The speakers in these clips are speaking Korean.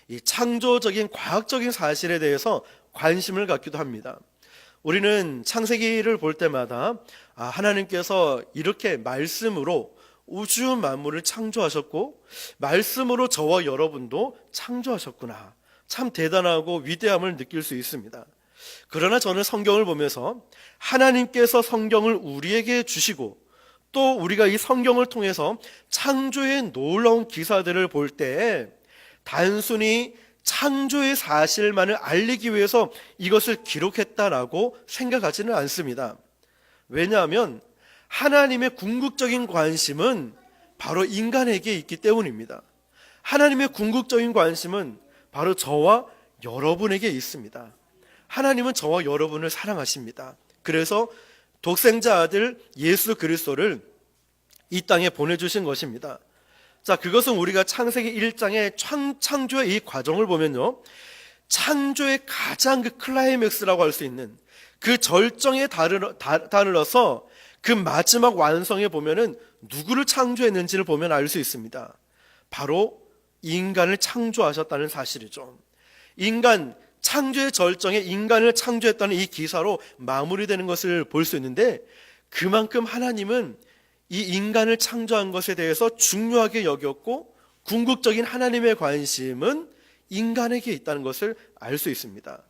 이 창조적인 과학적인 사실에 대해서 관심을 갖기도 합니다. 우리는 창세기를 볼 때마다 하나님께서 이렇게 말씀으로 우주 만물을 창조하셨고 말씀으로 저와 여러분도 창조하셨구나, 참 대단하고 위대함을 느낄 수 있습니다. 그러나 저는 성경을 보면서 하나님께서 성경을 우리에게 주시고 또 우리가 이 성경을 통해서 창조의 놀라운 기사들을 볼 때 단순히 창조의 사실만을 알리기 위해서 이것을 기록했다라고 생각하지는 않습니다. 왜냐하면 하나님의 궁극적인 관심은 바로 인간에게 있기 때문입니다. 하나님의 궁극적인 관심은 바로 저와 여러분에게 있습니다. 하나님은 저와 여러분을 사랑하십니다. 그래서 독생자 아들 예수 그리스도를 이 땅에 보내주신 것입니다. 자, 그것은 우리가 창세기 1장의 창조의 이 과정을 보면요, 창조의 가장 그 클라이맥스라고 할 수 있는 그 절정에 다르러서 그 마지막 완성에 보면은 누구를 창조했는지를 보면 알 수 있습니다. 바로 인간을 창조하셨다는 사실이죠. 창조의 절정에 인간을 창조했다는 이 기사로 마무리되는 것을 볼 수 있는데, 그만큼 하나님은 이 인간을 창조한 것에 대해서 중요하게 여겼고 궁극적인 하나님의 관심은 인간에게 있다는 것을 알 수 있습니다.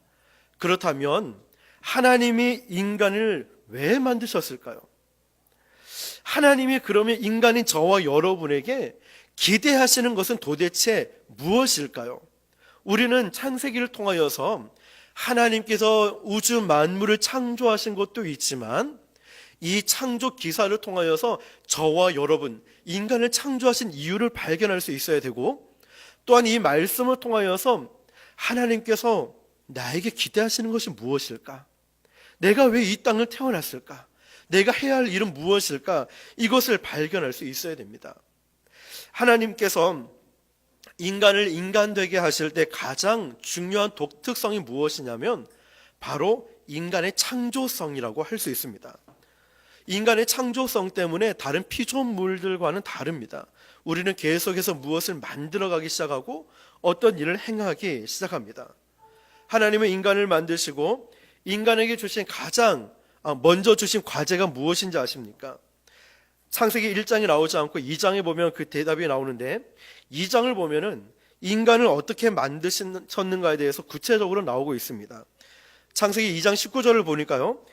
그렇다면 하나님이 인간을 왜 만드셨을까요? 하나님이 그러면 인간인 저와 여러분에게 기대하시는 것은 도대체 무엇일까요? 우리는 창세기를 통하여서 하나님께서 우주 만물을 창조하신 것도 있지만 이 창조 기사를 통하여서 저와 여러분, 인간을 창조하신 이유를 발견할 수 있어야 되고, 또한 이 말씀을 통하여서 하나님께서 나에게 기대하시는 것이 무엇일까? 내가 왜 이 땅을 태어났을까? 내가 해야 할 일은 무엇일까? 이것을 발견할 수 있어야 됩니다. 하나님께서 인간을 인간되게 하실 때 가장 중요한 독특성이 무엇이냐면 바로 인간의 창조성이라고 할 수 있습니다. 인간의 창조성 때문에 다른 피조물들과는 다릅니다. 우리는 계속해서 무엇을 만들어가기 시작하고 어떤 일을 행하기 시작합니다. 하나님은 인간을 만드시고 인간에게 주신 가장 먼저 주신 과제가 무엇인지 아십니까? 창세기 1장이 나오지 않고 2장에 보면 그 대답이 나오는데, 2장을 보면은 인간을 어떻게 만드셨는가에 대해서 구체적으로 나오고 있습니다. 창세기 2장 19절을 보니까요,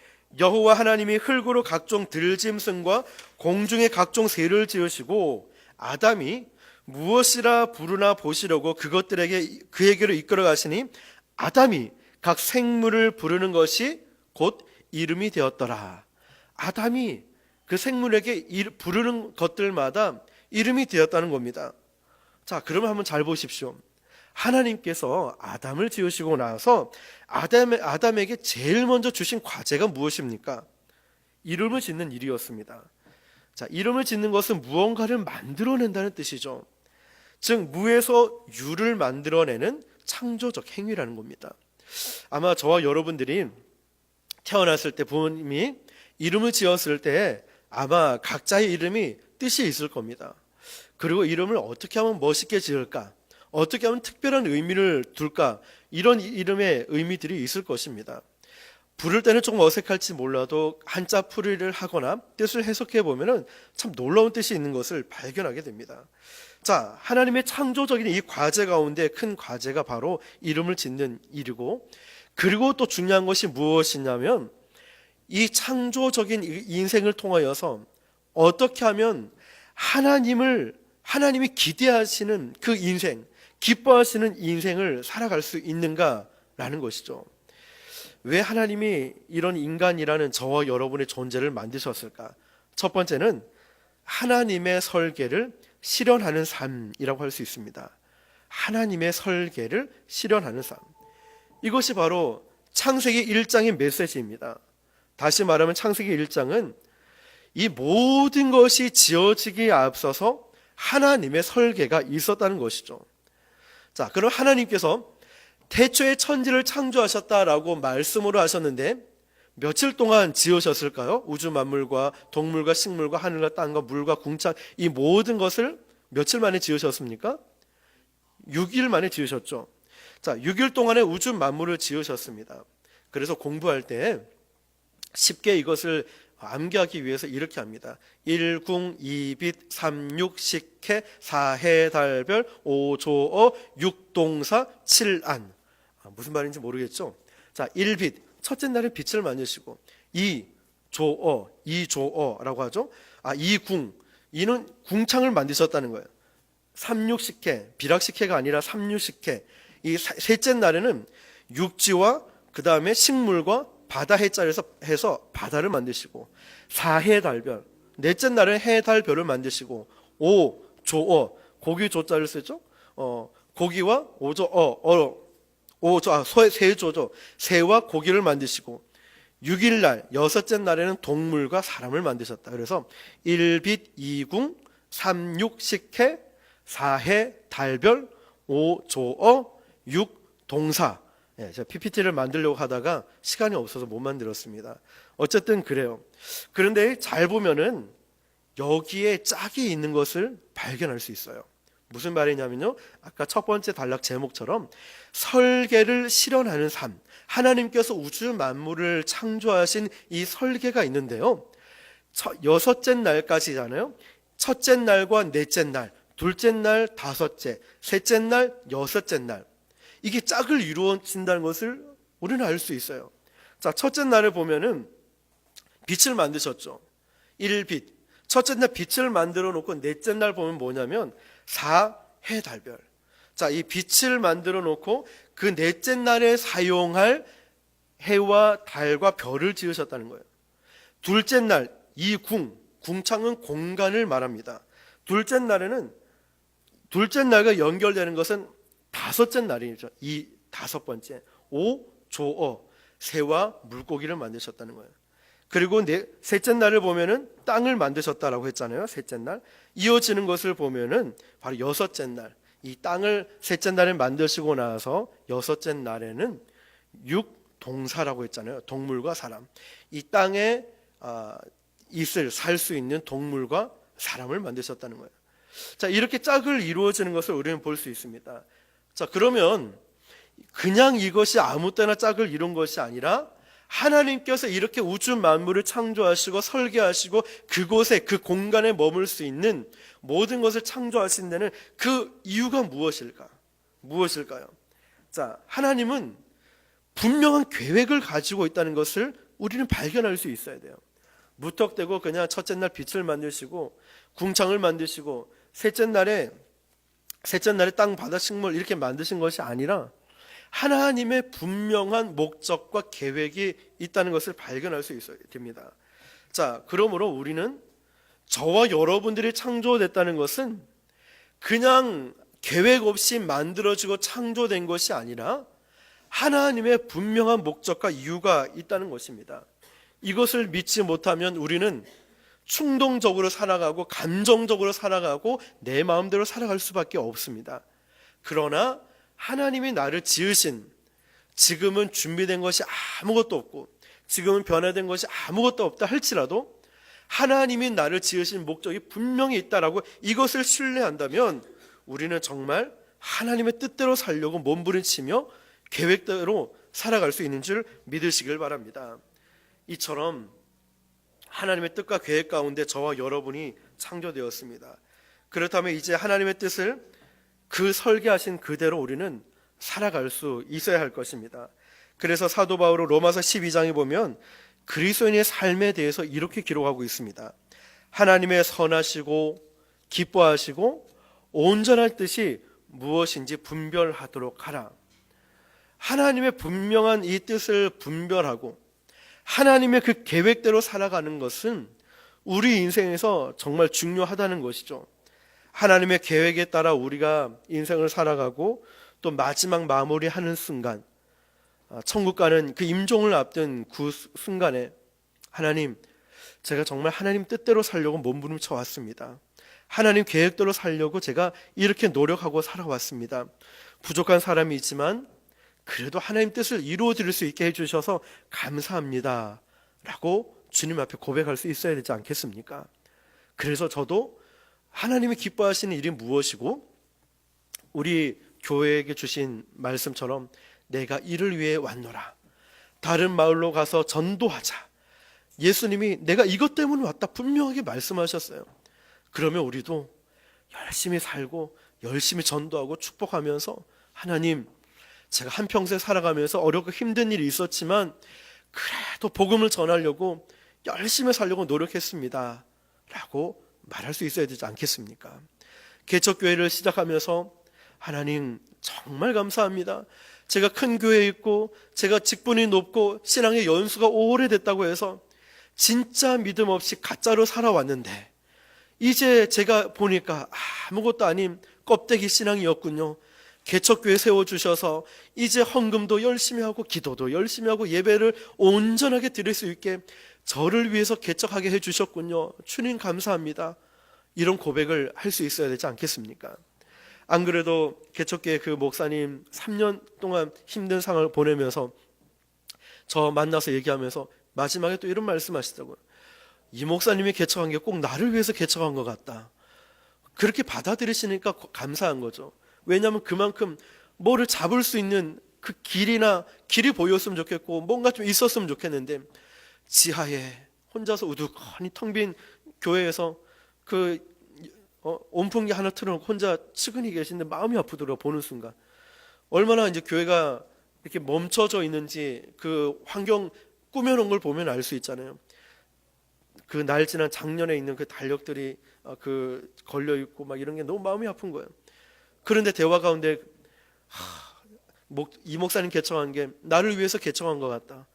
여호와 하나님이 흙으로 각종 들짐승과 공중의 각종 새를 지으시고 아담이 무엇이라 부르나 보시려고 그에게로 이끌어 가시니 아담이 각 생물을 부르는 것이 곧 이름이 되었더라. 아담이 그 생물에게 부르는 것들마다 이름이 되었다는 겁니다. 자, 그러면 한번 잘 보십시오. 하나님께서 아담을 지으시고 나서 아담에게 제일 먼저 주신 과제가 무엇입니까? 이름을 짓는 일이었습니다. 자, 이름을 짓는 것은 무언가를 만들어낸다는 뜻이죠. 즉 무에서 유를 만들어내는 창조적 행위라는 겁니다. 아마 저와 여러분들이 태어났을 때 부모님이 이름을 지었을 때 아마 각자의 이름이 뜻이 있을 겁니다. 그리고 이름을 어떻게 하면 멋있게 지을까? 어떻게 하면 특별한 의미를 둘까? 이런 이름의 의미들이 있을 것입니다. 부를 때는 조금 어색할지 몰라도 한자 풀이를 하거나 뜻을 해석해 보면 참 놀라운 뜻이 있는 것을 발견하게 됩니다. 자, 하나님의 창조적인 이 과제 가운데 큰 과제가 바로 이름을 짓는 일이고, 그리고 또 중요한 것이 무엇이냐면 이 창조적인 인생을 통하여서 어떻게 하면 하나님이 기대하시는 그 인생, 기뻐하시는 인생을 살아갈 수 있는가라는 것이죠. 왜 하나님이 이런 인간이라는 저와 여러분의 존재를 만드셨을까? 첫 번째는 하나님의 설계를 실현하는 삶이라고 할 수 있습니다. 하나님의 설계를 실현하는 삶. 이것이 바로 창세기 1장의 메시지입니다. 다시 말하면 창세기 1장은 이 모든 것이 지어지기에 앞서서 하나님의 설계가 있었다는 것이죠. 자, 그럼 하나님께서 태초에 천지를 창조하셨다라고 말씀으로 하셨는데 며칠 동안 지으셨을까요? 우주 만물과 동물과 식물과 하늘과 땅과 물과 궁창, 이 모든 것을 며칠 만에 지으셨습니까? 6일 만에 지으셨죠. 자, 6일 동안에 우주 만물을 지으셨습니다. 그래서 공부할 때 쉽게 이것을 암기하기 위해서 이렇게 합니다. 1궁 2빛 3육 식해 4해 달별 5조어 6동사 7안. 무슨 말인지 모르겠죠. 자, 1빛 첫째 날에 빛을 만드시고, 2조어 2조어라고 하죠. 2궁 이는 궁창을 만드셨다는 거예요. 3육식해 비락식해가 아니라 3육식해. 이 셋째 날에는 육지와 그 다음에 식물과 바다 해자에서 해서 바다를 만드시고, 4해 달별 넷째 날은 해 달별을 만드시고, 5조어 고기 조자를 쓰죠. 고기와 세조죠. 새와 고기를 만드시고, 6일 날 여섯째 날에는 동물과 사람을 만드셨다. 그래서 1빛 2궁 3육식해 4해 달별 5조어 6동사. 제가 PPT를 만들려고 하다가 시간이 없어서 못 만들었습니다. 어쨌든 그래요. 그런데 잘 보면은 여기에 짝이 있는 것을 발견할 수 있어요. 무슨 말이냐면요, 아까 첫 번째 단락 제목처럼 설계를 실현하는 삶, 하나님께서 우주 만물을 창조하신 이 설계가 있는데요, 여섯째 날까지잖아요. 첫째 날과 넷째 날, 둘째 날, 다섯째, 셋째 날, 여섯째 날, 이게 짝을 이루어진다는 것을 우리는 알 수 있어요. 자, 첫째 날을 보면은 빛을 만드셨죠. 1빛. 첫째 날 빛을 만들어 놓고, 넷째 날 보면 뭐냐면 4해 달별. 자, 이 빛을 만들어 놓고 그 넷째 날에 사용할 해와 달과 별을 지으셨다는 거예요. 둘째 날, 이 궁창은 공간을 말합니다. 둘째 날과 연결되는 것은 다섯째 날이죠. 이 다섯 번째, 5조어 새와 물고기를 만드셨다는 거예요. 그리고 셋째 날을 보면은 땅을 만드셨다라고 했잖아요. 셋째 날 이어지는 것을 보면은 바로 여섯째 날, 이 땅을 셋째 날에 만드시고 나서 여섯째 날에는 6동사라고 했잖아요. 동물과 사람, 이 땅에 살 수 있는 동물과 사람을 만드셨다는 거예요. 자, 이렇게 짝을 이루어지는 것을 우리는 볼 수 있습니다. 자, 그러면 그냥 이것이 아무 때나 짝을 이룬 것이 아니라 하나님께서 이렇게 우주 만물을 창조하시고 설계하시고 그곳에, 그 공간에 머물 수 있는 모든 것을 창조하신 데는 그 이유가 무엇일까요? 자, 하나님은 분명한 계획을 가지고 있다는 것을 우리는 발견할 수 있어야 돼요. 무턱대고 그냥 첫째 날 빛을 만드시고 궁창을 만드시고 셋째 날에 땅, 바다, 식물 이렇게 만드신 것이 아니라 하나님의 분명한 목적과 계획이 있다는 것을 발견할 수 있어야 됩니다. 자, 그러므로 우리는 저와 여러분들이 창조됐다는 것은 그냥 계획 없이 만들어지고 창조된 것이 아니라 하나님의 분명한 목적과 이유가 있다는 것입니다. 이것을 믿지 못하면 우리는 충동적으로 살아가고 감정적으로 살아가고 내 마음대로 살아갈 수밖에 없습니다. 그러나 하나님이 나를 지으신, 지금은 준비된 것이 아무것도 없고 지금은 변화된 것이 아무것도 없다 할지라도 하나님이 나를 지으신 목적이 분명히 있다라고 이것을 신뢰한다면 우리는 정말 하나님의 뜻대로 살려고 몸부림치며 계획대로 살아갈 수 있는 줄 믿으시길 바랍니다. 이처럼 하나님의 뜻과 계획 가운데 저와 여러분이 창조되었습니다. 그렇다면 이제 하나님의 뜻을 그 설계하신 그대로 우리는 살아갈 수 있어야 할 것입니다. 그래서 사도 바울은 로마서 12장에 보면 그리스도인의 삶에 대해서 이렇게 기록하고 있습니다. 하나님의 선하시고 기뻐하시고 온전할 뜻이 무엇인지 분별하도록 하라. 하나님의 분명한 이 뜻을 분별하고 하나님의 그 계획대로 살아가는 것은 우리 인생에서 정말 중요하다는 것이죠. 하나님의 계획에 따라 우리가 인생을 살아가고 또 마지막 마무리하는 순간, 천국 가는 그 임종을 앞둔 그 순간에 하나님, 제가 정말 하나님 뜻대로 살려고 몸부림쳐 왔습니다. 하나님 계획대로 살려고 제가 이렇게 노력하고 살아왔습니다. 부족한 사람이 있지만 그래도 하나님 뜻을 이루어드릴 수 있게 해주셔서 감사합니다 라고 주님 앞에 고백할 수 있어야 되지 않겠습니까? 그래서 저도 하나님이 기뻐하시는 일이 무엇이고 우리 교회에게 주신 말씀처럼 내가 이를 위해 왔노라. 다른 마을로 가서 전도하자. 예수님이 내가 이것 때문에 왔다 분명하게 말씀하셨어요. 그러면 우리도 열심히 살고 열심히 전도하고 축복하면서 하나님, 제가 한평생 살아가면서 어렵고 힘든 일이 있었지만 그래도 복음을 전하려고 열심히 살려고 노력했습니다 라고 말할 수 있어야 되지 않겠습니까? 개척교회를 시작하면서 하나님 정말 감사합니다. 제가 큰 교회에 있고 제가 직분이 높고 신앙의 연수가 오래됐다고 해서 진짜 믿음 없이 가짜로 살아왔는데 이제 제가 보니까 아무것도 아닌 껍데기 신앙이었군요. 개척교회 세워주셔서 이제 헌금도 열심히 하고 기도도 열심히 하고 예배를 온전하게 드릴 수 있게 저를 위해서 개척하게 해주셨군요. 주님 감사합니다. 이런 고백을 할 수 있어야 되지 않겠습니까? 안 그래도 개척교회 그 목사님 3년 동안 힘든 상황을 보내면서 저 만나서 얘기하면서 마지막에 또 이런 말씀 하시더라고요. 이 목사님이 개척한 게 꼭 나를 위해서 개척한 것 같다. 그렇게 받아들이시니까 감사한 거죠. 왜냐하면 그만큼 뭐를 잡을 수 있는 그 길이 보였으면 좋겠고 뭔가 좀 있었으면 좋겠는데 지하에 혼자서 우두커니 텅 빈 교회에서 온풍기 하나 틀어놓고 혼자 측은히 계신데 마음이 아프더라고요. 보는 순간 얼마나 이제 교회가 이렇게 멈춰져 있는지 그 환경 꾸며놓은 걸 보면 알 수 있잖아요. 그 날 지난 작년에 있는 그 달력들이 걸려 있고 막 이런 게 너무 마음이 아픈 거예요. 그런데 대화 가운데 이 목사님 개척한 게 나를 위해서 개척한 것 같다.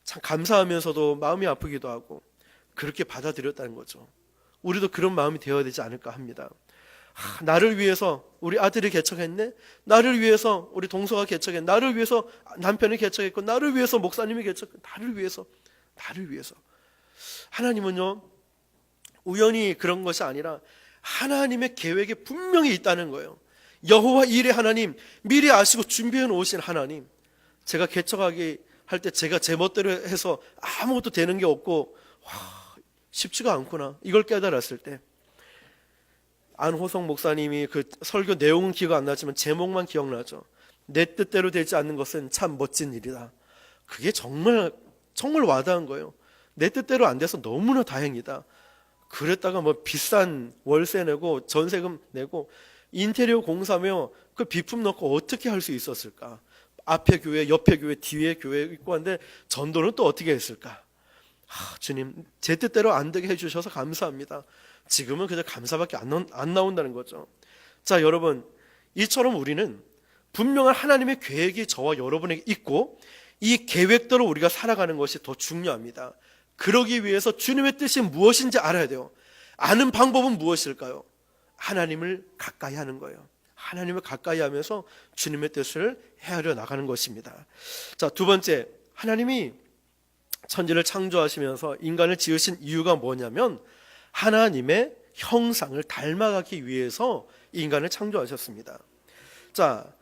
참 감사하면서도 마음이 아프기도 하고 그렇게 받아들였다는 거죠. 우리도 그런 마음이 되어야 되지 않을까 합니다. 나를 위해서 우리 아들이 개척했네. 나를 위해서 우리 동서가 개척했네. 나를 위해서 남편이 개척했고 나를 위해서 목사님이 개척했고 나를 위해서. 하나님은요 우연히 그런 것이 아니라 하나님의 계획에 분명히 있다는 거예요. 여호와 일의 하나님, 미리 아시고 준비해 놓으신 하나님. 제가 개척하기 할 때 제가 제 멋대로 해서 아무것도 되는 게 없고 쉽지가 않구나 이걸 깨달았을 때 안호성 목사님이 그 설교 내용은 기억 안 나지만 제목만 기억나죠. 내 뜻대로 되지 않는 것은 참 멋진 일이다. 그게 정말 와닿은 거예요. 내 뜻대로 안 돼서 너무나 다행이다. 그랬다가 뭐 비싼 월세 내고 전세금 내고 인테리어 공사며 그 비품 넣고 어떻게 할 수 있었을까? 앞에 교회, 옆에 교회, 뒤에 교회 있고 한데 전도는 또 어떻게 했을까? 주님 제 뜻대로 안 되게 해주셔서 감사합니다. 지금은 그저 감사밖에 안 나온다는 거죠. 자 여러분, 이처럼 우리는 분명한 하나님의 계획이 저와 여러분에게 있고 이 계획대로 우리가 살아가는 것이 더 중요합니다. 그러기 위해서 주님의 뜻이 무엇인지 알아야 돼요. 아는 방법은 무엇일까요? 하나님을 가까이 하는 거예요. 하나님을 가까이 하면서 주님의 뜻을 헤아려 나가는 것입니다. 자, 두 번째, 하나님이 천지를 창조하시면서 인간을 지으신 이유가 뭐냐면 하나님의 형상을 닮아가기 위해서 인간을 창조하셨습니다. 자,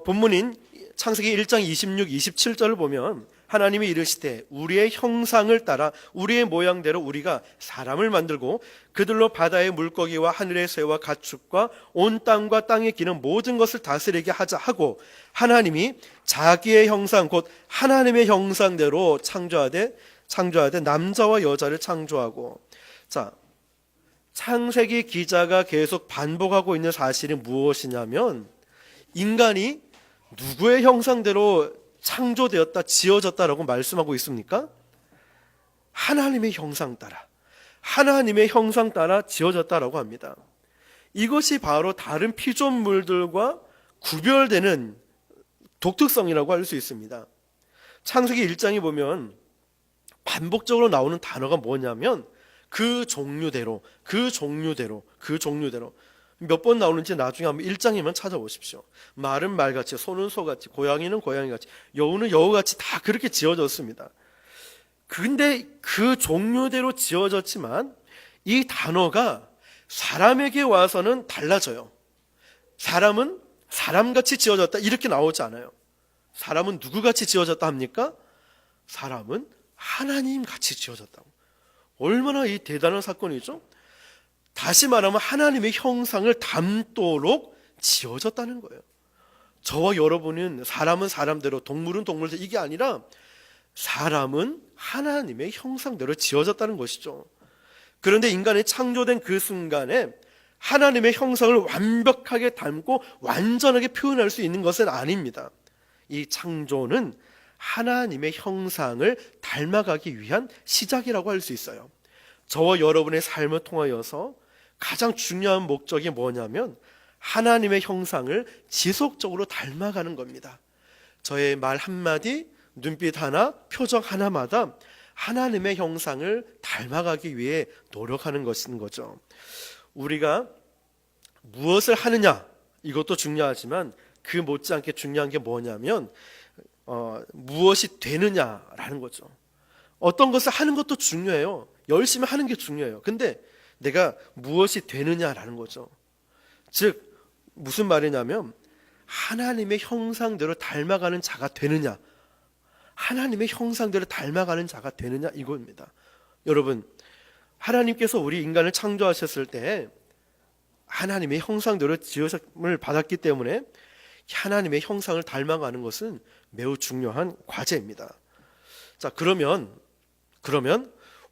본문인 창세기 1장 26, 27절을 보면 하나님이 이르시되 우리의 형상을 따라 우리의 모양대로 우리가 사람을 만들고 그들로 바다의 물고기와 하늘의 새와 가축과 온 땅과 땅에 기는 모든 것을 다스리게 하자 하고 하나님이 자기의 형상 곧 하나님의 형상대로 창조하되 남자와 여자를 창조하고. 자, 창세기 기자가 계속 반복하고 있는 사실이 무엇이냐면 인간이 누구의 형상대로 창조되었다, 지어졌다라고 말씀하고 있습니까? 하나님의 형상 따라 지어졌다라고 합니다. 이것이 바로 다른 피조물들과 구별되는 독특성이라고 할 수 있습니다. 창세기 1장에 보면 반복적으로 나오는 단어가 뭐냐면 그 종류대로 몇 번 나오는지 나중에 한번 1장에만 찾아보십시오. 말은 말같이, 소는 소같이, 고양이는 고양이같이, 여우는 여우같이 다 그렇게 지어졌습니다. 근데 그 종류대로 지어졌지만 이 단어가 사람에게 와서는 달라져요. 사람은 사람같이 지어졌다 이렇게 나오지 않아요. 사람은 누구같이 지어졌다 합니까? 사람은 하나님같이 지어졌다고. 얼마나 이 대단한 사건이죠? 다시 말하면 하나님의 형상을 담도록 지어졌다는 거예요. 저와 여러분은 사람은 사람대로, 동물은 동물대로, 이게 아니라 사람은 하나님의 형상대로 지어졌다는 것이죠. 그런데 인간이 창조된 그 순간에 하나님의 형상을 완벽하게 닮고 완전하게 표현할 수 있는 것은 아닙니다. 이 창조는 하나님의 형상을 닮아가기 위한 시작이라고 할 수 있어요. 저와 여러분의 삶을 통하여서 가장 중요한 목적이 뭐냐면 하나님의 형상을 지속적으로 닮아가는 겁니다. 저의 말 한마디, 눈빛 하나, 표정 하나마다 하나님의 형상을 닮아가기 위해 노력하는 것인 거죠. 우리가 무엇을 하느냐, 이것도 중요하지만 그 못지않게 중요한 게 뭐냐면 무엇이 되느냐라는 거죠. 어떤 것을 하는 것도 중요해요. 열심히 하는 게 중요해요. 근데 내가 무엇이 되느냐라는 거죠. 즉 무슨 말이냐면 하나님의 형상대로 닮아가는 자가 되느냐, 하나님의 형상대로 닮아가는 자가 되느냐, 이겁니다. 여러분, 하나님께서 우리 인간을 창조하셨을 때 하나님의 형상대로 지으심을 받았기 때문에 하나님의 형상을 닮아가는 것은 매우 중요한 과제입니다. 자, 그러면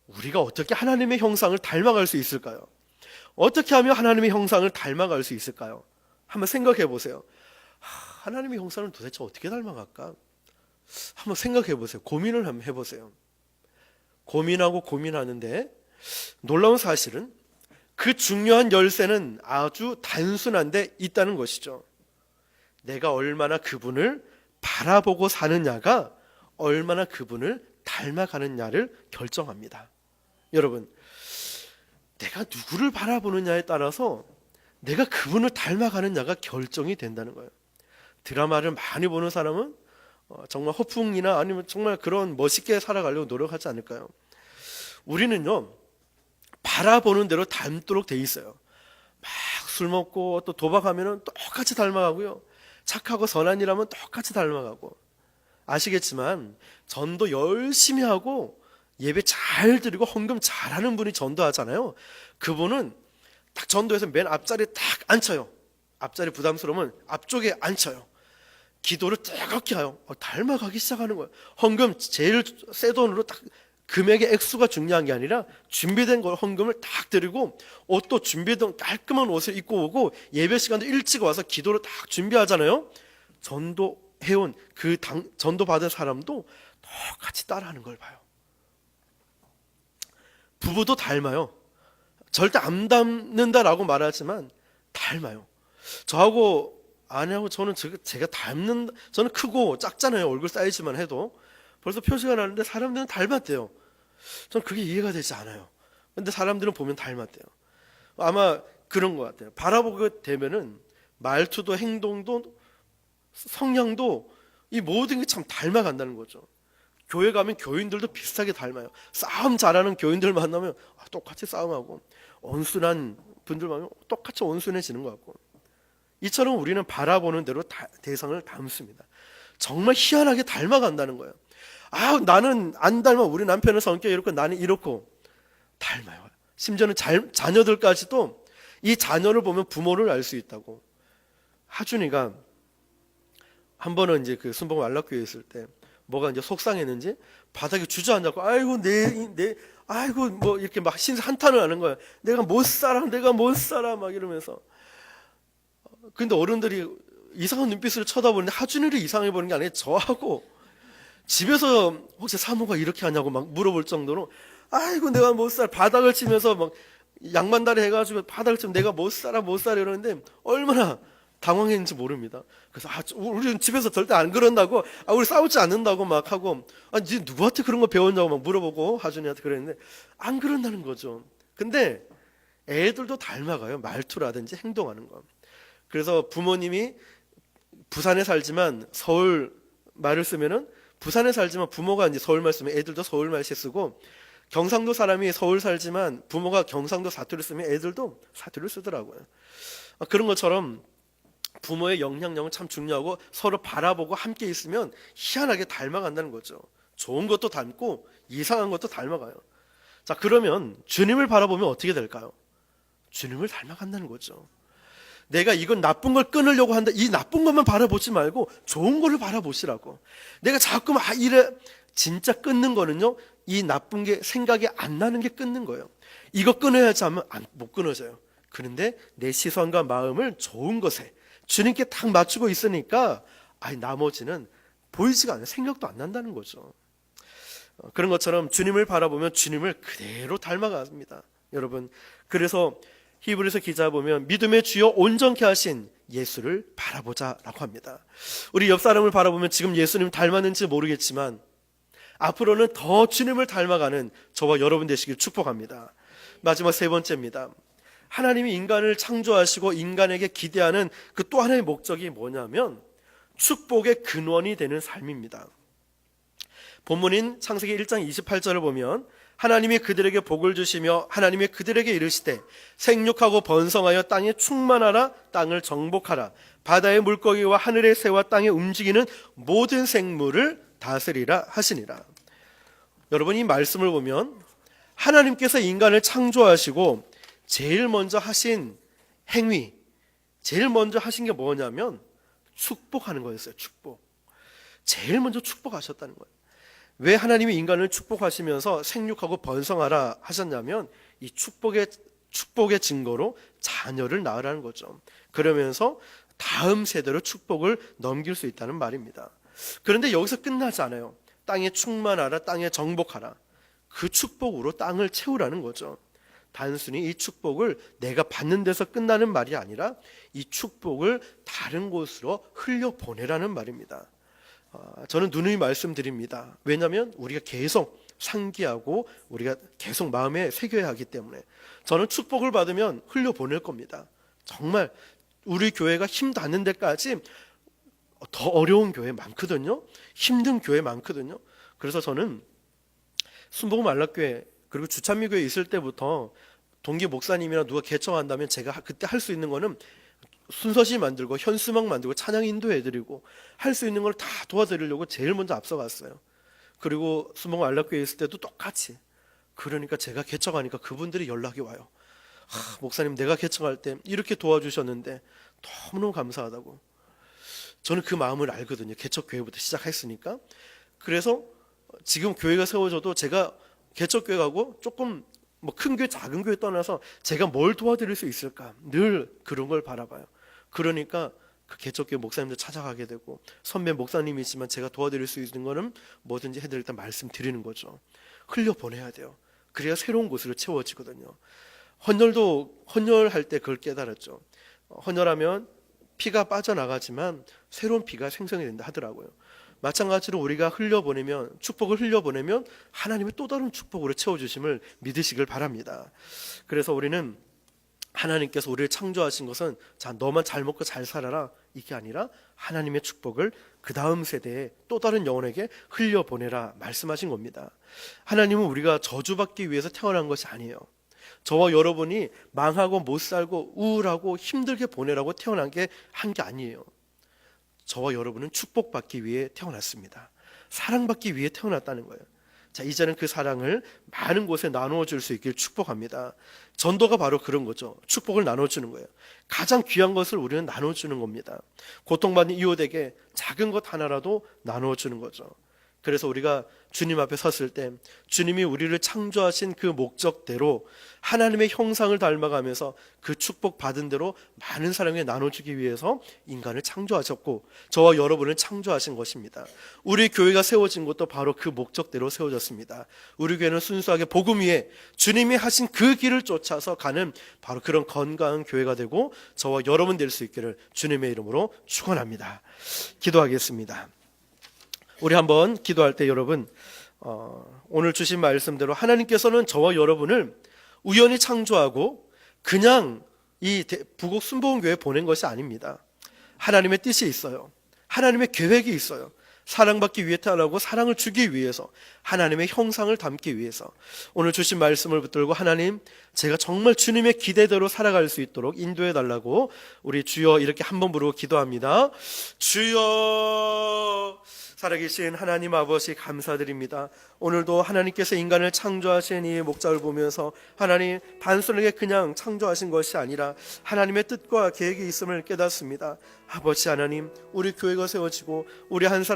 우리가 어떻게 하나님의 형상을 닮아갈 수 있을까요? 어떻게 하면 하나님의 형상을 닮아갈 수 있을까요? 한번 생각해 보세요. 하나님의 형상을 도대체 어떻게 닮아갈까? 한번 생각해 보세요. 고민을 한번 해보세요. 고민하고 고민하는데 놀라운 사실은 그 중요한 열쇠는 아주 단순한데 있다는 것이죠. 내가 얼마나 그분을 바라보고 사느냐가 얼마나 그분을 닮아가느냐를 결정합니다. 여러분, 내가 누구를 바라보느냐에 따라서 내가 그분을 닮아가느냐가 결정이 된다는 거예요. 드라마를 많이 보는 사람은 정말 허풍이나 아니면 정말 그런 멋있게 살아가려고 노력하지 않을까요? 우리는요, 바라보는 대로 닮도록 돼 있어요. 막 술 먹고 또 도박하면 똑같이 닮아가고요, 착하고 선한 일하면 똑같이 닮아가고. 아시겠지만 전도 열심히 하고 예배 잘 드리고 헌금 잘하는 분이 전도하잖아요. 그분은 딱 전도해서 맨 앞자리에 딱 앉혀요. 앞자리 부담스러우면 앞쪽에 앉혀요. 기도를 뜨겁게 해요. 닮아가기 시작하는 거예요. 헌금 제일 새 돈으로 딱, 금액의 액수가 중요한 게 아니라 준비된 걸 헌금을 딱 드리고 옷도 준비된 깔끔한 옷을 입고 오고 예배 시간도 일찍 와서 기도를 딱 준비하잖아요. 전도해온 그 전도 받은 사람도 똑같이 따라하는 걸 봐요. 부부도 닮아요. 절대 안 닮는다라고 말하지만 닮아요. 저하고 아내하고 저는 제가 저는 크고 작잖아요. 얼굴 사이즈만 해도 벌써 표시가 나는데 사람들은 닮았대요. 저는 그게 이해가 되지 않아요. 근데 사람들은 보면 닮았대요. 아마 그런 것 같아요. 바라보게 되면은 말투도 행동도 성향도 이 모든 게 참 닮아간다는 거죠. 교회 가면 교인들도 비슷하게 닮아요. 싸움 잘하는 교인들 만나면 똑같이 싸움하고, 온순한 분들 만나면 똑같이 온순해지는 것 같고, 이처럼 우리는 바라보는 대로 대상을 닮습니다. 정말 희한하게 닮아간다는 거예요. 나는 안 닮아. 우리 남편은 성격이 이렇고 나는 이렇고. 닮아요. 심지어는 자녀들까지도 이 자녀를 보면 부모를 알 수 있다고. 하준이가 한 번은 이제 그 순복 안락교회에 있을 때 뭐가 이제 속상했는지 바닥에 주저앉았고, 아이고 뭐 이렇게 막 한탄을 하는 거야. 내가 못 살아 막 이러면서. 근데 어른들이 이상한 눈빛으로 쳐다보는데 하준이를 이상해 보는 게 아니라 저하고 집에서 혹시 사모가 이렇게 하냐고 막 물어볼 정도로, 아이고 내가 못 살아, 바닥을 치면서 막 양반다리 해가지고 바닥을 치면 내가 못 살아 이러는데 얼마나 당황했는지 모릅니다. 그래서 우리는 집에서 절대 안 그런다고, 우리 싸우지 않는다고 막 하고, 니 누구한테 그런 거 배웠냐고 막 물어보고 하준이한테 그랬는데 안 그런다는 거죠. 근데 애들도 닮아가요. 말투라든지 행동하는 거. 그래서 부모님이 부산에 살지만 서울 말을 쓰면은, 부산에 살지만 부모가 이제 서울 말 쓰면 애들도 서울 말씨 쓰고, 경상도 사람이 서울 살지만 부모가 경상도 사투리 쓰면 애들도 사투리를 쓰더라고요. 그런 것처럼 부모의 영향력은 참 중요하고, 서로 바라보고 함께 있으면 희한하게 닮아간다는 거죠. 좋은 것도 닮고 이상한 것도 닮아가요. 자, 그러면 주님을 바라보면 어떻게 될까요? 주님을 닮아간다는 거죠. 내가 이건 나쁜 걸 끊으려고 한다. 이 나쁜 것만 바라보지 말고 좋은 걸로 바라보시라고. 내가 자꾸만 이래 진짜 끊는 거는요, 이 나쁜 게 생각이 안 나는 게 끊는 거예요. 이거 끊어야지 하면 못 끊어져요. 그런데 내 시선과 마음을 좋은 것에 주님께 딱 맞추고 있으니까 나머지는 보이지가 않아요. 생각도 안 난다는 거죠. 그런 것처럼 주님을 바라보면 주님을 그대로 닮아갑니다. 여러분, 그래서 히브리서 기자 보면 믿음의 주여 온전케 하신 예수를 바라보자라고 합니다. 우리 옆 사람을 바라보면 지금 예수님 닮았는지 모르겠지만 앞으로는 더 주님을 닮아가는 저와 여러분 되시길 축복합니다. 마지막 세 번째입니다. 하나님이 인간을 창조하시고 인간에게 기대하는 그 또 하나의 목적이 뭐냐면 축복의 근원이 되는 삶입니다. 본문인 창세기 1장 28절을 보면 하나님이 그들에게 복을 주시며 하나님이 그들에게 이르시되 생육하고 번성하여 땅에 충만하라, 땅을 정복하라, 바다의 물고기와 하늘의 새와 땅에 움직이는 모든 생물을 다스리라 하시니라. 여러분, 이 말씀을 보면 하나님께서 인간을 창조하시고 제일 먼저 하신 행위, 제일 먼저 하신 게 뭐냐면 축복하는 거였어요. 축복. 제일 먼저 축복하셨다는 거예요. 왜 하나님이 인간을 축복하시면서 생육하고 번성하라 하셨냐면 이 축복의 증거로 자녀를 낳으라는 거죠. 그러면서 다음 세대로 축복을 넘길 수 있다는 말입니다. 그런데 여기서 끝나지 않아요. 땅에 충만하라, 땅에 정복하라. 그 축복으로 땅을 채우라는 거죠. 단순히 이 축복을 내가 받는 데서 끝나는 말이 아니라 이 축복을 다른 곳으로 흘려보내라는 말입니다. 저는 누누이 말씀드립니다. 왜냐하면 우리가 계속 상기하고 우리가 계속 마음에 새겨야 하기 때문에 저는 축복을 받으면 흘려보낼 겁니다. 정말 우리 교회가 힘 닿는 데까지 더 어려운 교회 많거든요. 힘든 교회 많거든요. 그래서 저는 순복음 안락교회 그리고 주찬미교회 있을 때부터 동기 목사님이나 누가 개척한다면 제가 그때 할 수 있는 거는 순서시 만들고 현수막 만들고 찬양 인도해드리고 할 수 있는 걸 다 도와드리려고 제일 먼저 앞서갔어요. 그리고 순복음 안락교회 있을 때도 똑같이. 그러니까 제가 개척하니까 그분들이 연락이 와요. 목사님, 내가 개척할 때 이렇게 도와주셨는데 너무너무 감사하다고. 저는 그 마음을 알거든요. 개척교회부터 시작했으니까. 그래서 지금 교회가 세워져도 제가 개척교회 가고 조금 큰 교회 작은 교회 떠나서 제가 뭘 도와드릴 수 있을까 늘 그런 걸 바라봐요. 그러니까 그 개척교회 목사님들 찾아가게 되고 선배 목사님이지만 제가 도와드릴 수 있는 거는 뭐든지 해드릴 때 말씀드리는 거죠. 흘려보내야 돼요. 그래야 새로운 곳으로 채워지거든요. 헌혈할 때 그걸 깨달았죠. 헌혈하면 피가 빠져나가지만 새로운 피가 생성이 된다 하더라고요. 마찬가지로 우리가 흘려보내면 축복을 흘려보내면 하나님이 또 다른 축복으로 채워주심을 믿으시길 바랍니다. 그래서 우리는 하나님께서 우리를 창조하신 것은 자 너만 잘 먹고 잘 살아라 이게 아니라 하나님의 축복을 그 다음 세대에 또 다른 영혼에게 흘려보내라 말씀하신 겁니다. 하나님은 우리가 저주받기 위해서 태어난 것이 아니에요. 저와 여러분이 망하고 못 살고 우울하고 힘들게 보내라고 태어난 게 한 게 아니에요. 저와 여러분은 축복받기 위해 태어났습니다. 사랑받기 위해 태어났다는 거예요. 자, 이제는 그 사랑을 많은 곳에 나누어 줄 수 있길 축복합니다. 전도가 바로 그런 거죠. 축복을 나눠주는 거예요. 가장 귀한 것을 우리는 나눠주는 겁니다. 고통받는 이웃에게 작은 것 하나라도 나눠주는 거죠. 그래서 우리가 주님 앞에 섰을 때 주님이 우리를 창조하신 그 목적대로 하나님의 형상을 닮아가면서 그 축복 받은 대로 많은 사람에게 나눠주기 위해서 인간을 창조하셨고 저와 여러분을 창조하신 것입니다. 우리 교회가 세워진 것도 바로 그 목적대로 세워졌습니다. 우리 교회는 순수하게 복음 위에 주님이 하신 그 길을 쫓아서 가는 바로 그런 건강한 교회가 되고 저와 여러분 될 수 있기를 주님의 이름으로 축원합니다. 기도하겠습니다. 우리 한번 기도할 때 여러분 오늘 주신 말씀대로 하나님께서는 저와 여러분을 우연히 창조하고 그냥 이 부곡 순복음교회에 보낸 것이 아닙니다. 하나님의 뜻이 있어요. 하나님의 계획이 있어요. 사랑받기 위해 태어나고 사랑을 주기 위해서 하나님의 형상을 담기 위해서 오늘 주신 말씀을 붙들고 하나님 제가 정말 주님의 기대대로 살아갈 수 있도록 인도해 달라고 우리 주여 이렇게 한번 부르고 기도합니다. 주여 살아계신 하나님 아버지 감사드립니다. 오늘도 하나님께서 인간을 창조하신 이 목적을 보면서 하나님 단순하게 그냥 창조하신 것이 아니라 하나님의 뜻과 계획이 있음을 깨닫습니다. 아버지 하나님, 우리 교회가 세워지고 우리 한 사람